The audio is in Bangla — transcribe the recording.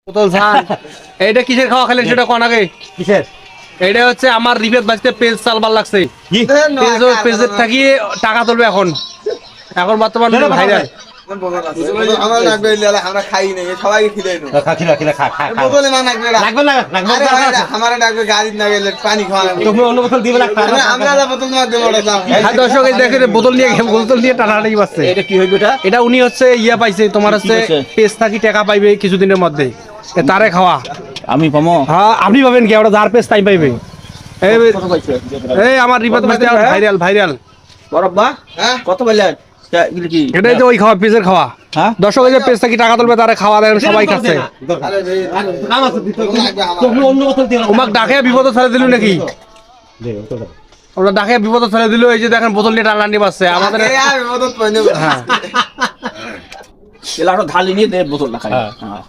বোতল ছান এইটা কিসের খাওয়া খেলেন সেটা কোন আগে কিসের এইটা হচ্ছে আমার রিপেট বাজতে পেজ চালবার লাগছে পেজের থাকি টাকা তুলবে এখন এখন বর্তমান ভাইরাল আমার লাগবে আমরা খাই নাই সবাইকে খিদাই নো খিলা খিলা খা খা বোতলে মা লাগবে লাগবে না লাগবে আমার লাগবে গাড়ি না গেলে পানি খাওয়া তুমি অন্য বোতল দিবে লাগবে আমরা বোতল না দেবো হ্যাঁ দর্শক এই দেখেন বোতল নিয়ে টানাটানি বাজছে এটা কি হইবে এটা এটা উনি হচ্ছে ইয়া পাইছে তোমার হচ্ছে পেজ থাকি টাকা পাইবে কিছুদিনের মধ্যে তারে খাওয়া আমি পামো হ্যাঁ আপনি পাবেন কি ওটা যার পেজ তাই পাইবে এই আমার রিপোর্ট বাজতে ভাইরাল ভাইরাল বরব্বা হ্যাঁ কত বললেন এগুলো কি এটাই যে ওই খাওয়া পেজের খাওয়া হ্যাঁ দর্শক এই যে পেজ থাকি টাকা তুলবে তারে খাওয়া দেন সবাই খাচ্ছে কাম আছে তুমি অন্য বোতল দিও ওমাক ডাকে বিপদ ছেড়ে দিল নাকি ওরা ডাকে বিপদ ছেড়ে দিল এই যে দেখেন বোতল নিয়ে টানাটানি বাজছে আমাদের বোতল পাই হ্যাঁ এলাটা ঢালি নিয়ে দে বোতল না খাই হ্যাঁ